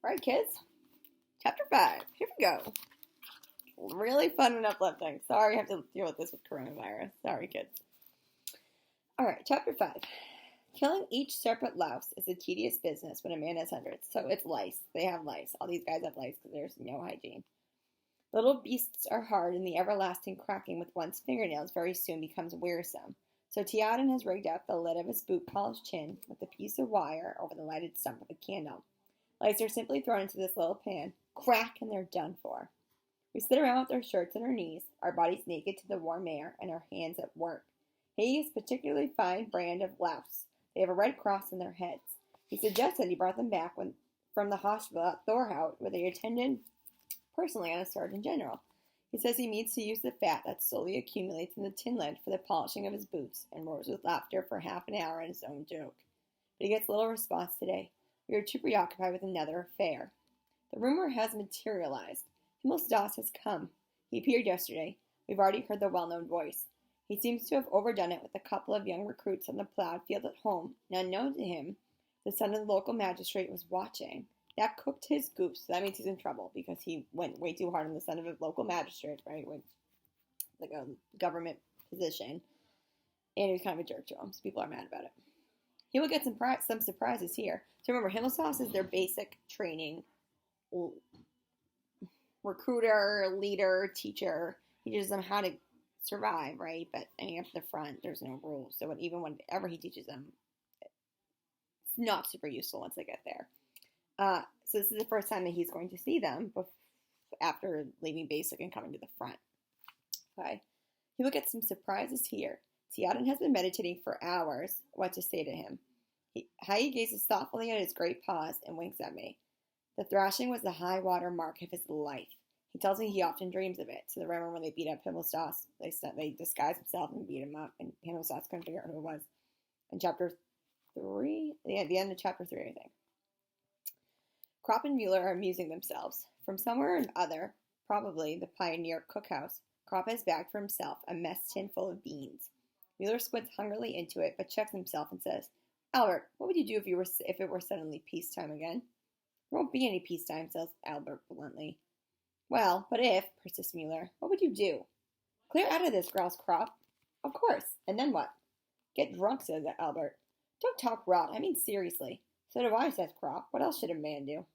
All right, kids. Chapter 5. Here we go. Really fun and uplifting. Sorry I have to deal with this with coronavirus. Sorry, kids. All right, Chapter 5. Killing each separate louse is a tedious business when a man has hundreds. So it's lice. They have lice. All these guys have lice because there's no hygiene. Little beasts are hard, and the everlasting cracking with one's fingernails very soon becomes wearisome. So Teoden has rigged out the lid of his boot-polished chin with a piece of wire over the lighted stump of a candle. Lice are simply thrown into this little pan, crack, and they're done for. We sit around with our shirts on our knees, our bodies naked to the warm air, and our hands at work. He is a particularly fine brand of louse. They have a red cross on their heads. He suggests that he brought them back from the hospital at Thorhout, where they attended personally on a Surgeon General. He says he means to use the fat that slowly accumulates in the tin lid for the polishing of his boots, and roars with laughter for half an hour at his own joke. But he gets little response today. We are too preoccupied with another affair. The rumor has materialized. Himmelstoss has come. He appeared yesterday. We've already heard the well-known voice. He seems to have overdone it with a couple of young recruits on the plowed field at home, and unknown to him, the son of the local magistrate was watching. That cooked his goose, so that means he's in trouble, because he went way too hard on the son of a local magistrate, right, with like a government position, and he was kind of a jerk to him, so people are mad about it. He will get some surprises here. So remember, Himmelstoss is their basic training recruiter, leader, teacher. He teaches them how to survive, right? But up to the front, there's no rules. So whatever he teaches them, it's not super useful once they get there. So this is the first time that he's going to see them after leaving basic and coming to the front. Okay. He will get some surprises here. Teoden has been meditating for hours what to say to him. He gazes thoughtfully at his great paws and winks at me. The thrashing was the high water mark of his life. He tells me he often dreams of it. So remember when they beat up Himmelstoss, they disguised themselves and beat him up, and Himmelstoss couldn't figure out who it was. In chapter 3? Yeah, the end of chapter 3, I think. Kropp and Mueller are amusing themselves. From somewhere or other, probably the Pioneer cookhouse, Kropp has bagged for himself a mess tin full of beans. Mueller squints hungrily into it, but checks himself and says, "Albert, what would you do if it were suddenly peacetime again?" "There won't be any peacetime," says Albert bluntly. "Well, but if," persists Mueller, "what would you do?" "Clear out of this," growls Kropp. "Of course. And then what?" "Get drunk," says Albert. "Don't talk rot. I mean seriously." "So do I," says Kropp. "What else should a man do?"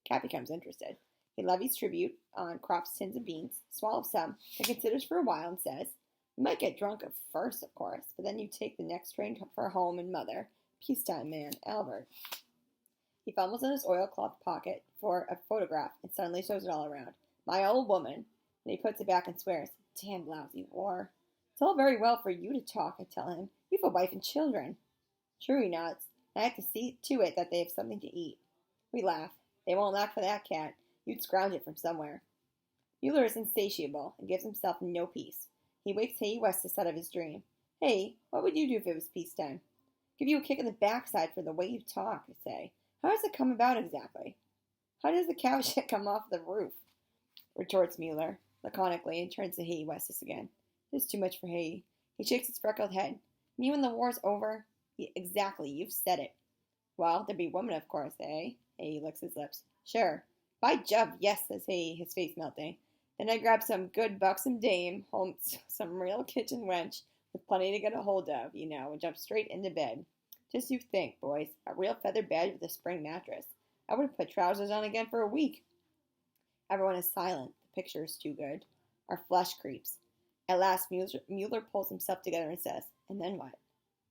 Cat becomes interested. He levies tribute on Kropp's tins of beans, swallows some, then considers for a while and says, "You might get drunk at first, of course, but then you take the next train for home and mother. Peacetime, man, Albert." He fumbles in his oilcloth pocket for a photograph and suddenly shows it all around. "My old woman." And he puts it back and swears, "Damn lousy whore." "It's all very well for you to talk," I tell him. "You've a wife and children." "True," he nods. "I have to see to it that they have something to eat." We laugh. "They won't lack for that, Cat. You'd scrounge it from somewhere." Mueller is insatiable and gives himself no peace. He wakes Himmelstoss out of his dream. "Hey, what would you do if it was peacetime?" "Give you a kick in the backside for the way you talk," I say. "How does it come about exactly?" "How does the cow shit come off the roof?" retorts Mueller laconically and turns to Himmelstoss again. "It's too much for Hay." He shakes his freckled head. "Me when the war's over?" "Exactly, you've said it." "Well, there'd be women, of course, eh?" Hay licks his lips. "Sure." "By Jove, yes," says Hay, his face melting. "Then I grab some good buxom dame, some real kitchen wench, with plenty to get a hold of, and jump straight into bed. Just you think, boys, a real feather bed with a spring mattress. I would have put trousers on again for a week." Everyone is silent. The picture is too good. Our flesh creeps. At last, Mueller pulls himself together and says, "And then what?"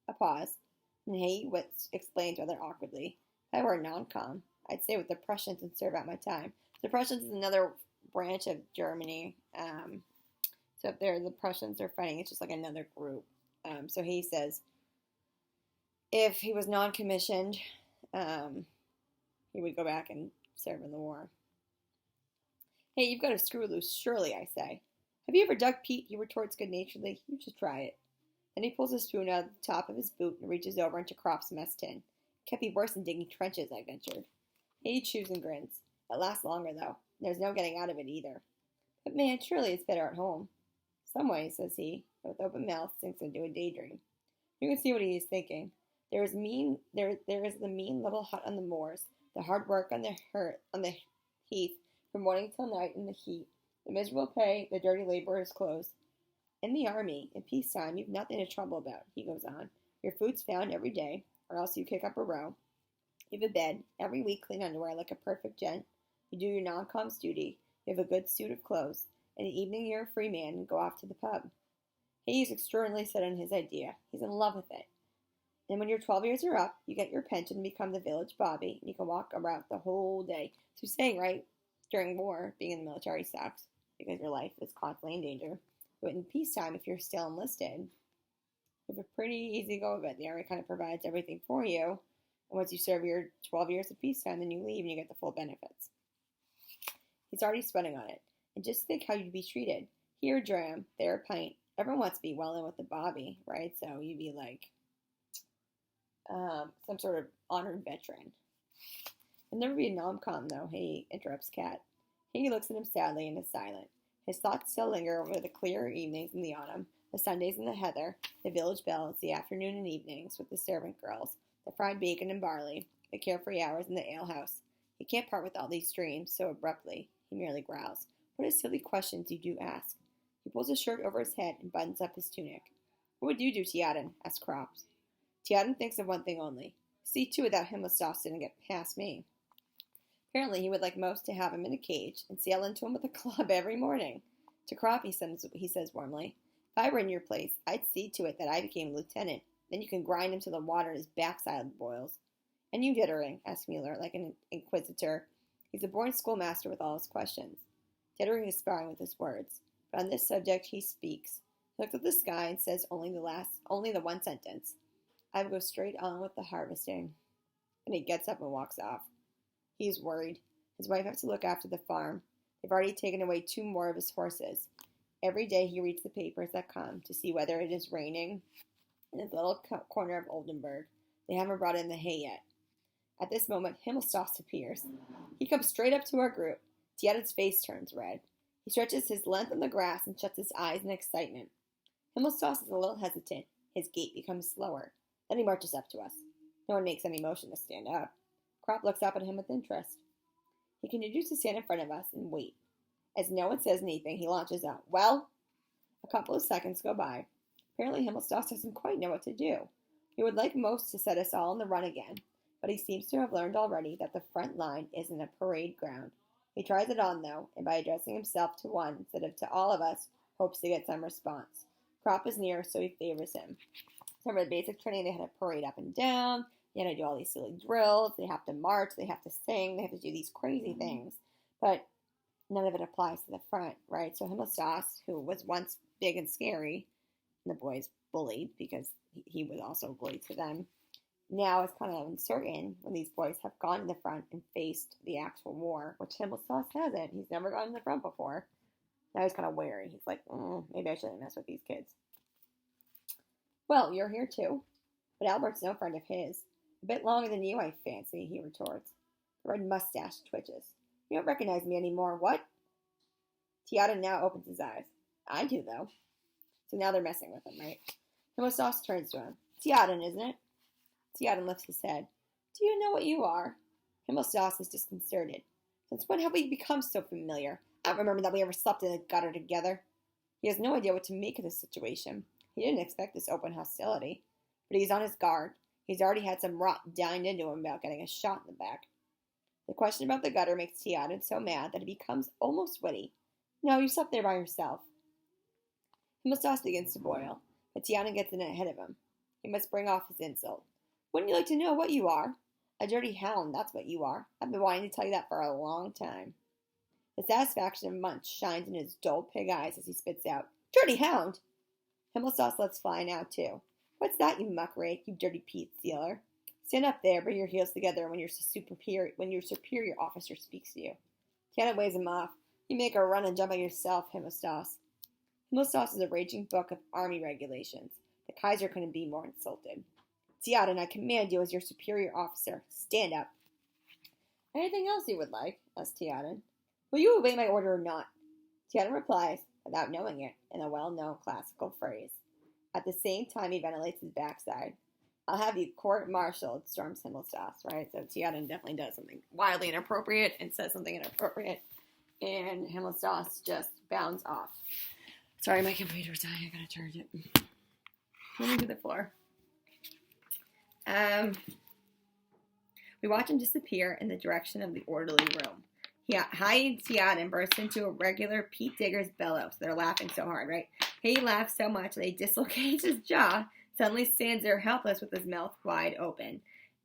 A pause. And Hay explains rather awkwardly. "If I were a non-com, I'd stay with the Prussians and serve out my time." The Prussians is another branch of Germany. So if the Prussians are fighting, it's just like another group. So he says, if he was non-commissioned, he would go back and serve in the war. "Hey, you've got a screw loose, surely," I say. "Have you ever dug peat?" he retorts good-naturedly. "You should try it." Then he pulls a spoon out of the top of his boot and reaches over into Kropp's mess tin. "Can't be worse than digging trenches," I ventured. He chews and grins. "It lasts longer, though. There's no getting out of it, either." "But man, surely it's better at home." "Some way," says he, and with open mouth sinks into a daydream. You can see what he is thinking. There is the mean little hut on the moors, The hard work on the heath from morning till night in the heat, the miserable pay, the dirty laborer's clothes. In the army, in peacetime, you've nothing to trouble about, he goes on. Your food's found every day, or else you kick up a row. You have a bed, every week clean underwear like a perfect gent. You do your non-com's duty. You have a good suit of clothes. In the evening you're a free man and go off to the pub. He's extraordinarily set on his idea. He's in love with it. And when your 12 years are up, you get your pension and become the village bobby, and you can walk around the whole day. So he's saying, right, during war, being in the military sucks, because your life is constantly in danger. But in peacetime, if you're still enlisted, you have a pretty easy go of it. The army kind of provides everything for you. And once you serve your 12 years of peacetime, then you leave and you get the full benefits. He's already spending on it. And just think how you'd be treated. Here a dram, there a pint. Everyone wants to be well in with the bobby, right? So you'd be like some sort of honored veteran. He'll never be a nom-com, though, he interrupts Kat. He looks at him sadly and is silent. His thoughts still linger over the clear evenings in the autumn, the Sundays in the heather, the village bells, the afternoon and evenings with the servant girls, the fried bacon and barley, the carefree hours in the alehouse. He can't part with all these dreams so abruptly. He merely growls. What a silly questions you do ask. He pulls his shirt over his head and buttons up his tunic. What would you do, Tiaden? Asks Crops. Tiaden thinks of one thing only. See to it that Himmelstoss didn't get past me. Apparently he would like most to have him in a cage and sail into him with a club every morning. To Crop, he says warmly, if I were in your place, I'd see to it that I became lieutenant. Then you can grind him till the water in his backside boils. And you, Dittering? Asked Mueller, like an inquisitor. He's a born schoolmaster with all his questions. Dittering is sparring with his words, but on this subject he speaks. He looks at the sky and says only the one sentence. I will go straight on with the harvesting. And he gets up and walks off. He's worried. His wife has to look after the farm. They've already taken away 2 more of his horses. Every day he reads the papers that come to see whether it is raining in the little corner of Oldenburg. They haven't brought in the hay yet. At this moment, Himmelstoss appears. He comes straight up to our group. Tiaden's face turns red. He stretches his length on the grass and shuts his eyes in excitement. Himmelstoss is a little hesitant. His gait becomes slower. Then he marches up to us. No one makes any motion to stand up. Crop looks up at him with interest. He continues to stand in front of us and wait. As no one says anything, he launches out. Well? A couple of seconds go by. Apparently Himmelstoss doesn't quite know what to do. He would like most to set us all on the run again, but he seems to have learned already that the front line isn't a parade ground. He tries it on, though, and by addressing himself to one instead of to all of us, hopes to get some response. Crop is near, so he favors him. So for the basic training, they had to parade up and down. They had to do all these silly drills. They have to march. They have to sing. They have to do these crazy things. But none of it applies to the front, right? So Himmelstoss, who was once big and scary, and the boys bullied because he was also bullied to them, now is kind of uncertain when these boys have gone to the front and faced the actual war, which Himmelstoss hasn't. He's never gone to the front before. Now he's kind of wary. He's like, maybe I shouldn't mess with these kids. Well, you're here too. But Albert's no friend of his. A bit longer than you, I fancy, he retorts. The red mustache twitches. You don't recognize me anymore, what? Tiaden now opens his eyes. I do, though. So now they're messing with him, right? Himmelstoss turns to him. Tiaden, isn't it? Tiaden lifts his head. Do you know what you are? Himmelstoss is disconcerted. Since when have we become so familiar? I don't remember that we ever slept in a gutter together. He has no idea what to make of this situation. He didn't expect this open hostility. But he's on his guard. He's already had some rot dined into him about getting a shot in the back. The question about the gutter makes Tiaden so mad that he becomes almost witty. No, you slept there by yourself. Himmelstoss begins to boil, but Tiaden gets in ahead of him. He must bring off his insult. Wouldn't you like to know what you are? A dirty hound, that's what you are. I've been wanting to tell you that for a long time. The satisfaction of Munch shines in his dull pig eyes as he spits out, Dirty hound! Himmelstoss lets fly now, too. What's that, you muckrake, you dirty Pete stealer? Stand up there, bring your heels together when your superior officer speaks to you. Tiaden waves him off. You make a run and jump on yourself, Himmelstoss. Himmelstoss is a raging book of army regulations. The Kaiser couldn't be more insulted. Tiaden, I command you as your superior officer. Stand up. Anything else you would like? Asked Tiaden. Will you obey my order or not? Tiaden replies, without knowing it, in a well-known classical phrase. At the same time he ventilates his backside. I'll have you court-martialed, storms Himmelstoss, right? So Theoden definitely does something wildly inappropriate and says something inappropriate, and Himmelstoss just bounds off. Sorry, my computer's dying. I gotta charge it. Moving to the floor. We watch him disappear in the direction of the orderly room. Theoden bursts into a regular Pete Digger's bellow. So they're laughing so hard, right? He laughs so much that he dislocates his jaw, suddenly stands there helpless with his mouth wide open.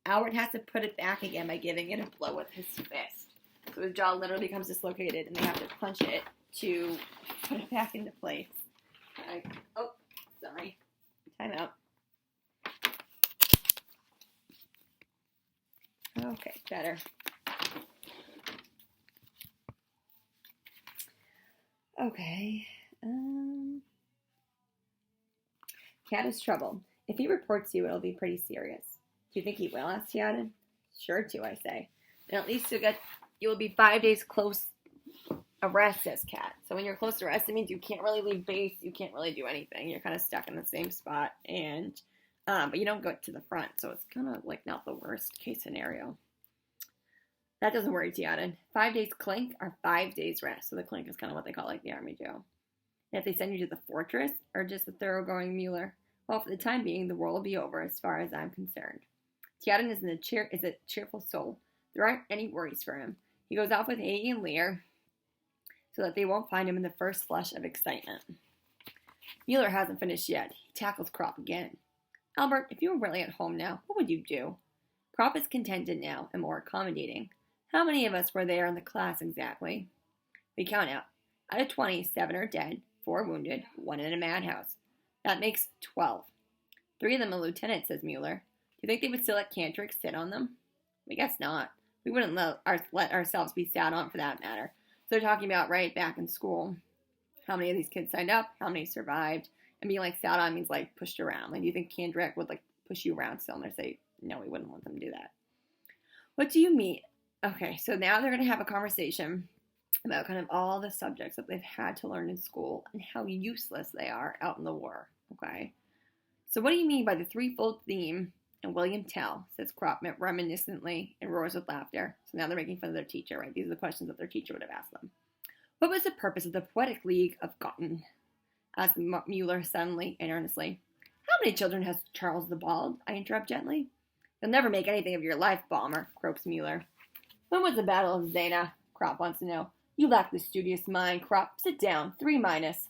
Albert has to put it back again by giving it a blow with his fist. So his jaw literally becomes dislocated, and they have to punch it to put it back into place. Oh, sorry. Time out. Okay, better. Okay. Cat is troubled. If he reports you, it'll be pretty serious. Do you think he will? Asked Theoden. Sure to, I say. And at least you will be 5 days close arrest, says Cat. So when you're close arrest, it means you can't really leave base. You can't really do anything. You're kind of stuck in the same spot, and but you don't go to the front, so it's kind of like not the worst case scenario. That doesn't worry Theoden. 5 days clink are 5 days rest. So the clink is kind of what they call like the army jail. And if they send you to the fortress or just a thoroughgoing Mueller, well, for the time being, the war will be over as far as I'm concerned. Theoden is a cheerful soul. There aren't any worries for him. He goes off with Hae and Lear so that they won't find him in the first flush of excitement. Mueller hasn't finished yet. He tackles Crop again. Albert, if you were really at home now, what would you do? Crop is contented now and more accommodating. How many of us were there in the class exactly? We count out. Out of 20, 7 are dead, 4 wounded, 1 in a madhouse. That makes 12. 3 of them are lieutenants, says Mueller. Do you think they would still let Cantrick sit on them? We guess not. We wouldn't let ourselves be sat on for that matter. So they're talking about right back in school. How many of these kids signed up? How many survived? And being like sat on means like pushed around. Like, do you think Cantrick would like push you around still? And they say, no, we wouldn't want them to do that. What do you mean? Okay, so now they're going to have a conversation about kind of all the subjects that they've had to learn in school and how useless they are out in the war, okay? So what do you mean by the threefold theme and William Tell, says Crop reminiscently and roars with laughter. So now they're making fun of their teacher, right? These are the questions that their teacher would have asked them. What was the purpose of the Poetic League of Gotten? Asked Mueller suddenly and earnestly. How many children has Charles the Bald? I interrupt gently. You'll never make anything of your life, Balmer, croaks Mueller. When was the Battle of Zana? Crop wants to know. You lack the studious mind, Crop. Sit down. 3 minus.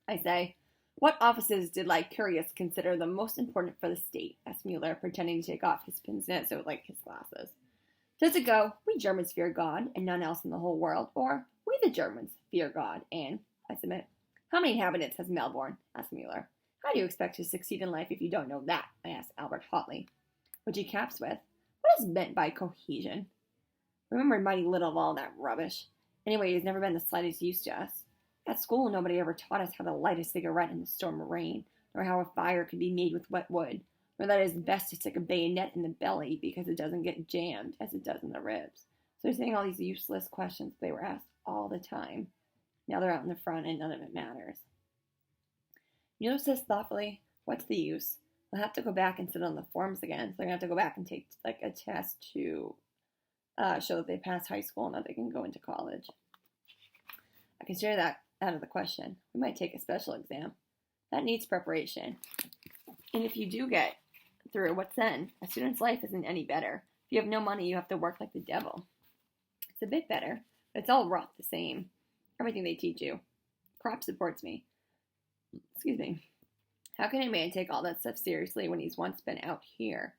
I say. What offices did Lycurgus consider the most important for the state? Asked Mueller, pretending to take off his pince-nez, so like his glasses. Does it go, we Germans fear God and none else in the whole world, or we the Germans fear God and, I submit. How many inhabitants has Melbourne? Asked Mueller. How do you expect to succeed in life if you don't know that? I asked Albert hotly. Which he caps with, what is meant by cohesion? Remembered mighty little of all that rubbish. Anyway, he's never been the slightest use to us. At school, nobody ever taught us how to light a cigarette in the storm of rain, nor how a fire could be made with wet wood, nor that it is best to stick a bayonet in the belly because it doesn't get jammed as it does in the ribs. So they're saying all these useless questions they were asked all the time. Now they're out in the front and none of it matters. Mueller says thoughtfully, what's the use? They'll have to go back and sit on the forms again. So they're going to have to go back and take like a test to show that they passed high school and that they can go into college. I consider that out of the question. We might take a special exam. That needs preparation. And if you do get through, what's then? A student's life isn't any better. If you have no money, you have to work like the devil. It's a bit better, but it's all rough the same. Everything they teach you. Crop supports me. Excuse me. How can a man take all that stuff seriously when he's once been out here?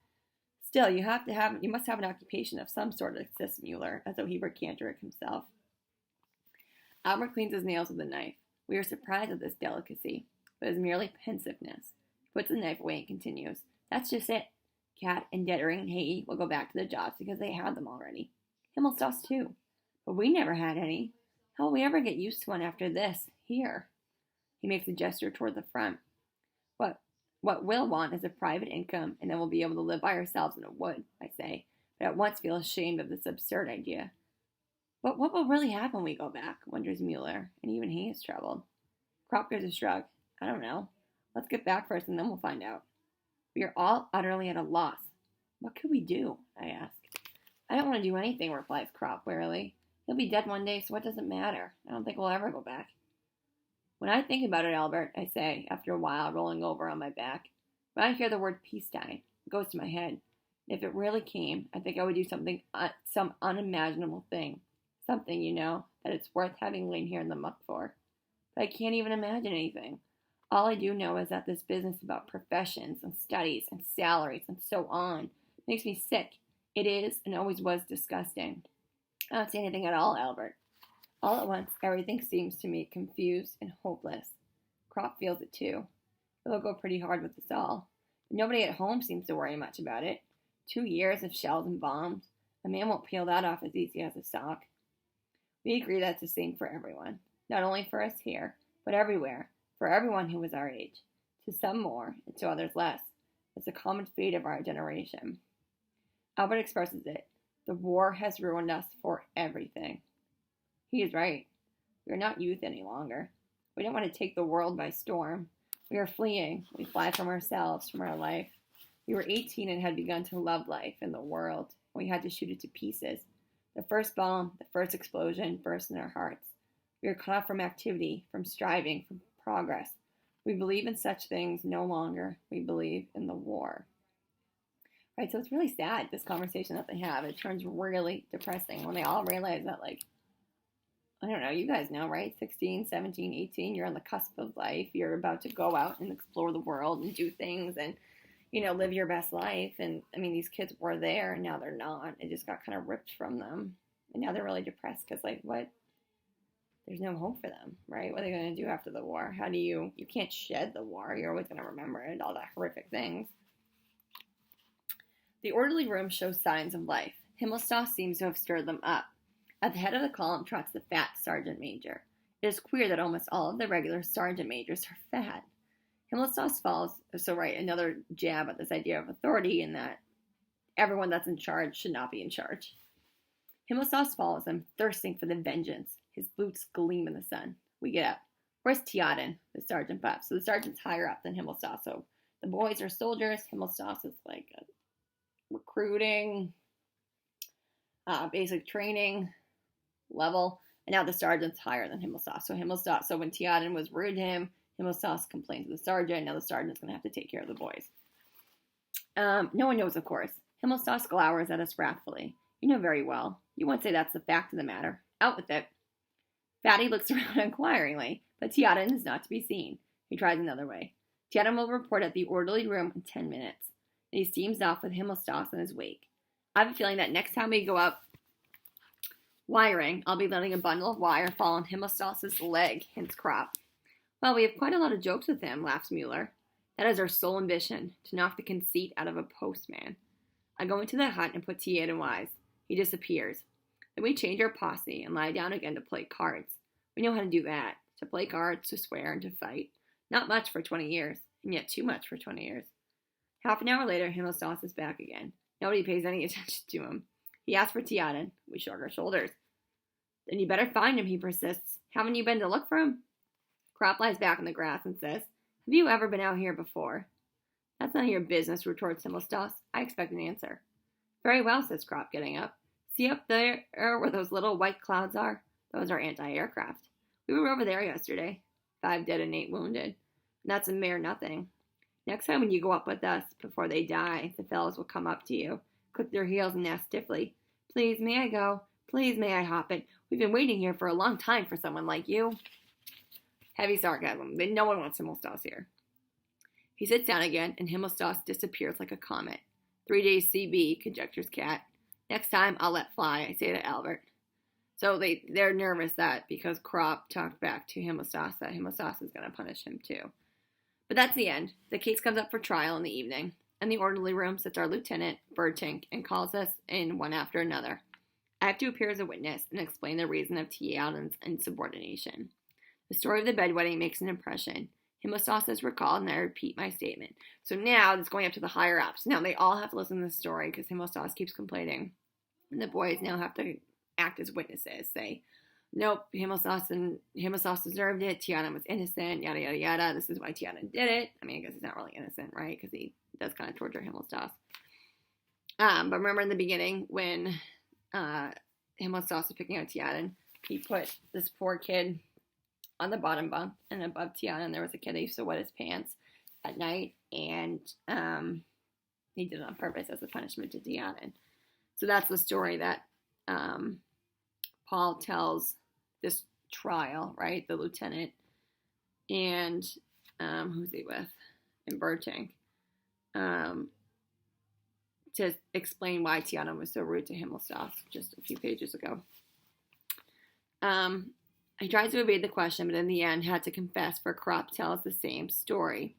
Still, you must have an occupation of some sort, insists Mueller, as though he were Cantrick himself. Albert cleans his nails with a knife. We are surprised at this delicacy, but it is merely pensiveness. He puts the knife away and continues. That's just it. Cat and Dettering and Hae will go back to the jobs because they had them already. Himmelstoss too. But we never had any. How will we ever get used to one after this? Here. He makes a gesture toward the front. What we'll want is a private income, and then we'll be able to live by ourselves in a wood, I say, but at once feel ashamed of this absurd idea. But what will really happen when we go back, wonders Mueller, and even he is troubled. Crop gives a shrug. I don't know. Let's get back first, and then we'll find out. We are all utterly at a loss. What could we do? I ask. I don't want to do anything, replies Crop wearily. He'll be dead one day, so what does it matter? I don't think we'll ever go back. When I think about it, Albert, I say, after a while, rolling over on my back, when I hear the word peacetime, it goes to my head. And if it really came, I think I would do some unimaginable thing. Something, that it's worth having lain here in the muck for. But I can't even imagine anything. All I do know is that this business about professions and studies and salaries and so on makes me sick. It is and always was disgusting. I don't see anything at all, Albert. All at once, everything seems to me confused and hopeless. Crop feels it too. It'll go pretty hard with us all. But nobody at home seems to worry much about it. 2 years of shells and bombs. A man won't peel that off as easy as a sock. We agree that's the same for everyone. Not only for us here, but everywhere. For everyone who was our age. To some more, and to others less. It's the common fate of our generation. Albert expresses it. The war has ruined us for everything. He is right. We are not youth any longer. We don't want to take the world by storm. We are fleeing. We fly from ourselves, from our life. We were 18 and had begun to love life and the world. We had to shoot it to pieces. The first bomb, the first explosion burst in our hearts. We are cut off from activity, from striving, from progress. We believe in such things no longer. We believe in the war. Right, so it's really sad, this conversation that they have. It turns really depressing when they all realize that, I don't know, you guys know, right? 16, 17, 18, you're on the cusp of life. You're about to go out and explore the world and do things and, live your best life. And, these kids were there and now they're not. It just got kind of ripped from them. And now they're really depressed because, what? There's no hope for them, right? What are they going to do after the war? How do you can't shed the war. You're always going to remember it, all the horrific things. The orderly room shows signs of life. Himmelstoss seems to have stirred them up. At the head of the column trots the fat sergeant major. It is queer that almost all of the regular sergeant majors are fat. Himmelstoss follows, another jab at this idea of authority and that everyone that's in charge should not be in charge. Himmelstoss follows him, thirsting for the vengeance. His boots gleam in the sun. We get up. Where's Tiaden? The sergeant buffs. So the sergeant's higher up than Himmelstoss. So the boys are soldiers. Himmelstoss is like a recruiting, basic training level, and now the sergeant's higher than Himmelstoss. So when Tiaden was rude to him, Himmelstoss complained to the sergeant. Now the sergeant's going to have to take care of the boys. No one knows, of course. Himmelstoss glowers at us wrathfully. You know very well. You won't say that's the fact of the matter. Out with it. Fatty looks around inquiringly, but Tiaden is not to be seen. He tries another way. Tiaden will report at the orderly room in 10 minutes. And he steams off with Himmelstoss in his wake. I have a feeling that next time we go up wiring, I'll be letting a bundle of wire fall on Himmelstoss's leg, hints Crop. Well, we have quite a lot of jokes with him, laughs Mueller. That is our sole ambition, to knock the conceit out of a postman. I go into the hut and put Tiaden wise. He disappears. Then we change our posse and lie down again to play cards. We know how to do that. To play cards, to swear, and to fight. Not much for 20 years, and yet too much for 20 years. Half an hour later, Himmelstoss is back again. Nobody pays any attention to him. He asks for Tiaden. We shrug our shoulders. Then you better find him, he persists. Haven't you been to look for him? Crop lies back in the grass and says, have you ever been out here before? That's none of your business, retorts Himmelstoss. I expect an answer. Very well, says Crop, getting up. See up there where those little white clouds are? Those are anti-aircraft. We were over there yesterday. 5 dead and 8 wounded. And that's a mere nothing. Next time when you go up with us, before they die, the fellows will come up to you, click their heels and ask stiffly, please, may I go? Please, may I hop it? We've been waiting here for a long time for someone like you. Heavy sarcasm. No one wants Himmelstoss here. He sits down again, and Himmelstoss disappears like a comet. 3 days CB, conjectures Cat. Next time, I'll let fly, I say to Albert. So they're nervous that because Crop talked back to Himmelstoss, that Himmelstoss is going to punish him too. But that's the end. The case comes up for trial in the evening. In the orderly room sits our lieutenant, Bertink, and calls us in one after another. I have to appear as a witness and explain the reason of Tiaden's insubordination. The story of the bedwetting makes an impression. Himmelstoss is recalled, and I repeat my statement. So now it's going up to the higher-ups. Now they all have to listen to the story because Himmelstoss keeps complaining. And the boys now have to act as witnesses, say, nope, Himmelstoss deserved it. Tiana was innocent, yada, yada, yada. This is why Tiana did it. I mean, I guess he's not really innocent, right? Because he does kind of torture Himmelstoss. But remember in the beginning when Himmelstoss was picking out Tiana, he put this poor kid on the bottom bunk and above Tiana, and there was a kid that used to wet his pants at night, and he did it on purpose as a punishment to Tiana. So that's the story that Paul tells this trial, right? The lieutenant and who's he with? And Bertink. To explain why Tiana was so rude to Himmelstoss just a few pages ago. I tried to evade the question, but in the end had to confess, for Kropp tells the same story.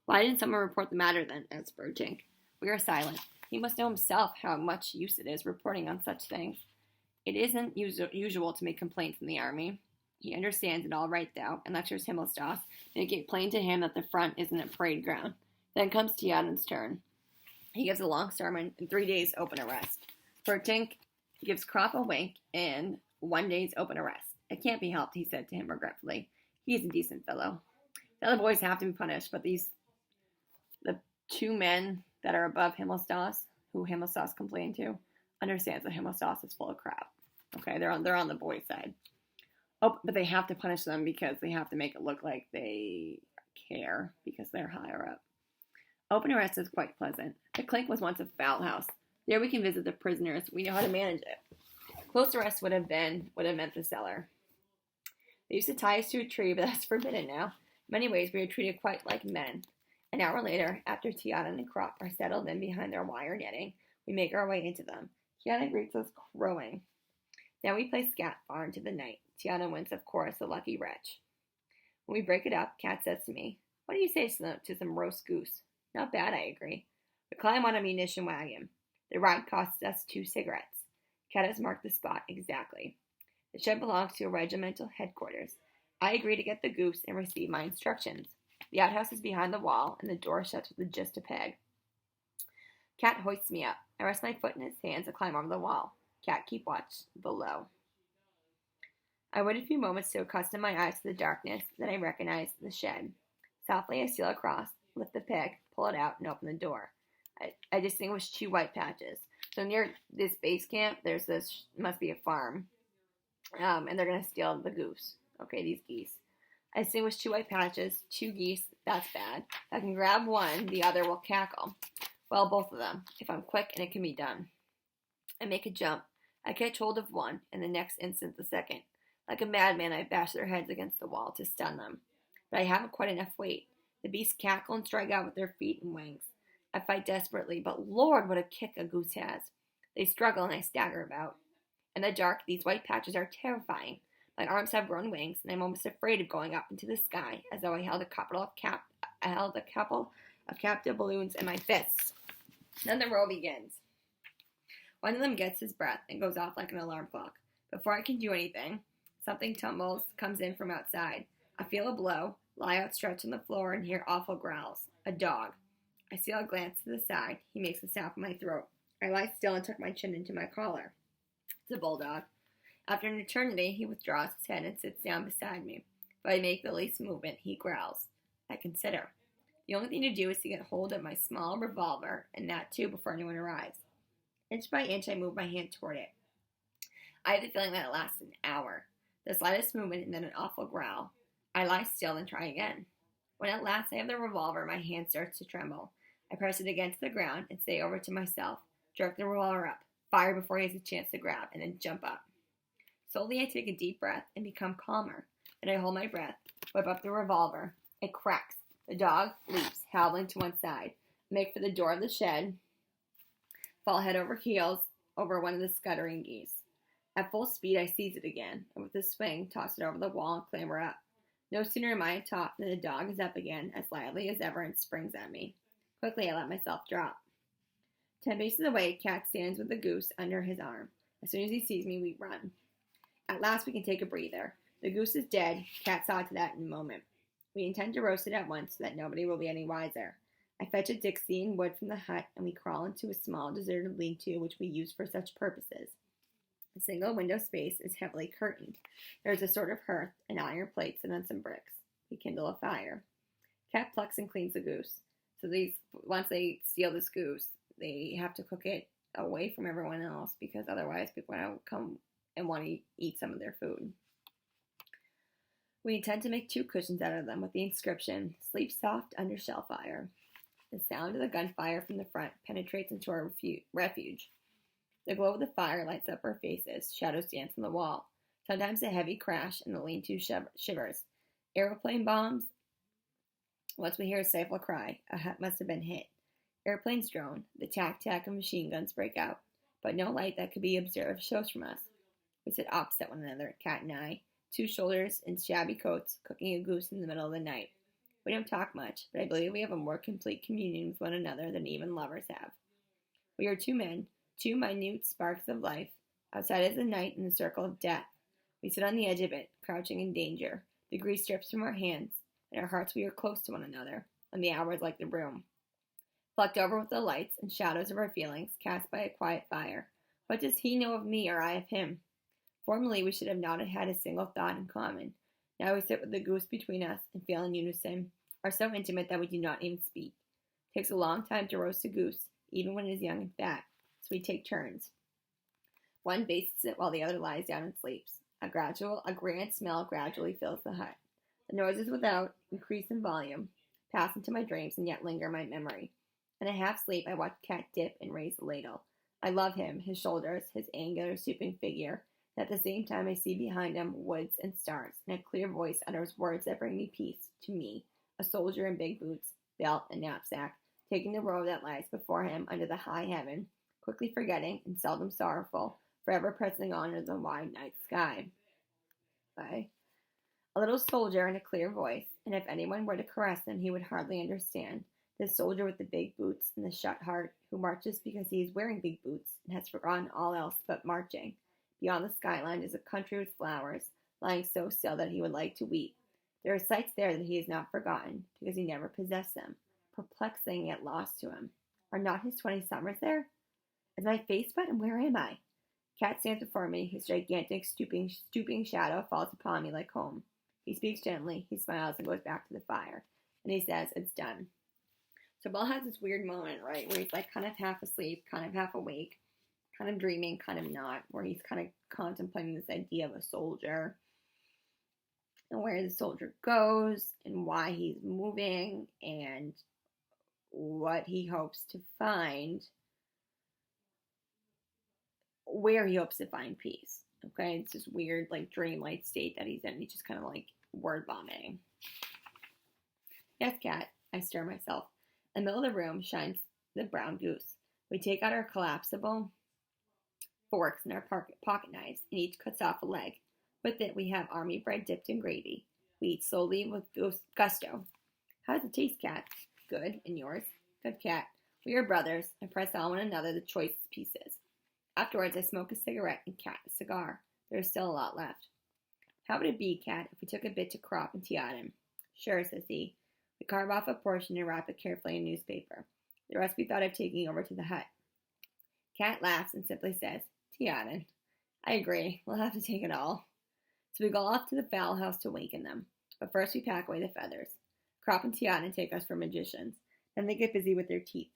Why didn't someone report the matter then? Asked Bertink. We are silent. He must know himself how much use it is reporting on such things. It isn't usual to make complaints in the army. He understands it all right, though, and lectures Himmelstoss, make it plain to him that the front isn't a parade ground. Then comes Tiana's turn. He gives a long sermon and 3 days open arrest. Bertink gives Kropp a wink and 1 day's open arrest. It can't be helped, he said to him regretfully. He's a decent fellow. The other boys have to be punished, but the 2 men that are above Himmelstoss, who Himmelstoss complained to, understands that Himmelstoss is full of crap. Okay, they're on the boys' side. Oh, but they have to punish them because they have to make it look like they care because they're higher up. Open arrest is quite pleasant. The Clink was once a foul house. There we can visit the prisoners. We know how to manage it. Close arrest would have meant the cellar. They used to tie us to a tree, but that's forbidden now. In many ways, we are treated quite like men. An hour later, after Tiana and Kropp are settled in behind their wire netting, we make our way into them. Tiana greets us crowing. Then we play scat far into the night. Tiana wins, of course, the lucky wretch. When we break it up, Kat says to me, "What do you say to some roast goose?" "Not bad," I agree. We climb on a munition wagon. The ride costs us 2 cigarettes. Kat has marked the spot exactly. The shed belongs to a regimental headquarters. I agree to get the goose and receive my instructions. The outhouse is behind the wall, and the door shuts with just a peg. Kat hoists me up. I rest my foot in his hands and climb over the wall. Kat keep watch below. I wait a few moments to accustom my eyes to the darkness, then I recognize the shed. Softly I steal across, lift the peg, pull it out, and open the door. I distinguish 2 white patches. So near this base camp, there's must be a farm. And they're going to steal the goose. Okay, these geese. I distinguish 2 white patches, 2 geese. That's bad. If I can grab one, the other will cackle. Well, both of them, if I'm quick and it can be done. I make a jump. I catch hold of one, and the next instant the second. Like a madman, I bash their heads against the wall to stun them. But I haven't quite enough weight. The beasts cackle and strike out with their feet and wings. I fight desperately, but Lord, what a kick a goose has. They struggle and I stagger about. In the dark, these white patches are terrifying. My arms have grown wings, and I'm almost afraid of going up into the sky, as though I held a couple of captive balloons in my fists. Then the row begins. One of them gets his breath and goes off like an alarm clock. Before I can do anything, something comes in from outside. I feel a blow, lie outstretched on the floor, and hear awful growls. A dog. I steal a glance to the side. He makes a snap in my throat. I lie still and tuck my chin into my collar. It's a bulldog. After an eternity, he withdraws his head and sits down beside me. If I make the least movement, he growls. I consider. The only thing to do is to get hold of my small revolver, and that too before anyone arrives. Inch by inch, I move my hand toward it. I have the feeling that it lasts an hour. The slightest movement and then an awful growl. I lie still and try again. When at last I have the revolver, my hand starts to tremble. I press it against the ground and say over to myself, jerk the revolver up, fire before he has a chance to grab, and then jump up. Slowly I take a deep breath and become calmer. Then I hold my breath, whip up the revolver. It cracks. The dog leaps, howling to one side. I make for the door of the shed, fall head over heels over one of the scuttering geese. At full speed, I seize it again, and with a swing, toss it over the wall and clamber up. No sooner am I atop than the dog is up again, as lively as ever, and springs at me. Quickly, I let myself drop. 10 paces away, Cat stands with the goose under his arm. As soon as he sees me, we run. At last, we can take a breather. The goose is dead. Cat saw to that in a moment. We intend to roast it at once so that nobody will be any wiser. I fetch a Dixie and wood from the hut, and we crawl into a small deserted lean-to which we use for such purposes. The single window space is heavily curtained. There is a sort of hearth and iron plates and then some bricks. We kindle a fire. Cat plucks and cleans the goose. So once they steal this goose, they have to cook it away from everyone else because otherwise people will come and want to eat some of their food. We intend to make 2 cushions out of them with the inscription, "Sleep soft under shell fire." The sound of the gunfire from the front penetrates into our refuge. The glow of the fire lights up our faces. Shadows dance on the wall. Sometimes a heavy crash and the lean-to shivers. Aeroplane bombs. Once we hear a stifled cry, a hut must have been hit. Airplanes drone. The tack-tack of machine guns break out. But no light that could be observed shows from us. We sit opposite one another, Cat and I, 2 shoulders in shabby coats, cooking a goose in the middle of the night. We don't talk much, but I believe we have a more complete communion with one another than even lovers have. We are 2 men, 2 minute sparks of life. Outside is the night and the circle of death. We sit on the edge of it, crouching in danger. The grease drips from our hands. In our hearts we are close to one another, and the hours like the room. Flecked over with the lights and shadows of our feelings, cast by a quiet fire. What does he know of me or I of him? Formerly we should have not had a single thought in common. Now we sit with the goose between us and feel in unison, are so intimate that we do not even speak. It takes a long time to roast a goose, even when it is young and fat, so we take turns. One bastes it while the other lies down and sleeps. A grand smell gradually fills the hut. The noises without increase in volume, pass into my dreams, and yet linger in my memory. In a half-sleep, I watch Cat dip and raise the ladle. I love him, his shoulders, his angular, stooping figure. And at the same time, I see behind him woods and stars, and a clear voice utters words that bring me peace, to me, a soldier in big boots, belt, and knapsack, taking the road that lies before him under the high heaven, quickly forgetting and seldom sorrowful, forever pressing on under the wide night sky. Bye. A little soldier in a clear voice, and if anyone were to caress him, he would hardly understand. This soldier with the big boots and the shut heart, who marches because he is wearing big boots and has forgotten all else but marching. Beyond the skyline is a country with flowers, lying so still that he would like to weep. There are sights there that he has not forgotten, because he never possessed them, perplexing yet lost to him. Are not his 20 summers there? Is my face but, and where am I? Cat stands before me, his gigantic stooping shadow falls upon me like home. He speaks gently, he smiles and goes back to the fire, and he says, "It's done." So Belle has this weird moment, right, where he's like kind of half asleep, kind of half awake, kind of dreaming, kind of not, where he's kind of contemplating this idea of a soldier and where the soldier goes and why he's moving and what he hopes to find, where he hopes to find peace. Okay, it's this weird like dreamlike state that he's in. He's just kind of like word vomiting. Yes, Cat, I stir myself. In the middle of the room shines the brown goose. We take out our collapsible forks and our pocket knives, and each cuts off a leg. With it, we have army bread dipped in gravy. We eat slowly with gusto. How does it taste, Cat? Good. And yours? Good, Cat. We are brothers, and press on one another the choicest pieces. Afterwards, I smoke a cigarette and Cat a cigar. There is still a lot left. How would it be, Cat, if we took a bit to crop and tiaden? Sure, says he. We carve off a portion and wrap it carefully in newspaper. The rest we thought of taking over to the hut. Cat laughs and simply says, "Tiaden." I agree. We'll have to take it all. So we go off to the fowl house to waken them. But first we pack away the feathers. Crop and Tiaden take us for magicians. Then they get busy with their teeth.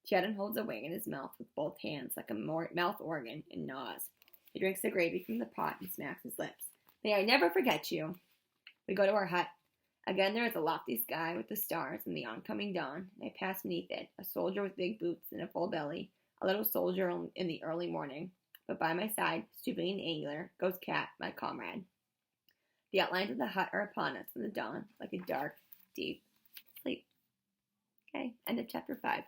Tiaden holds a wing in his mouth with both hands like a mouth organ and gnaws. He drinks the gravy from the pot and smacks his lips. May I never forget you. We go to our hut. Again there is a lofty sky with the stars and the oncoming dawn, and I pass beneath it, a soldier with big boots and a full belly, a little soldier in the early morning. But by my side, stooping and angular, goes Cat, my comrade. The outlines of the hut are upon us in the dawn, like a dark, deep sleep. Okay, end of chapter 5.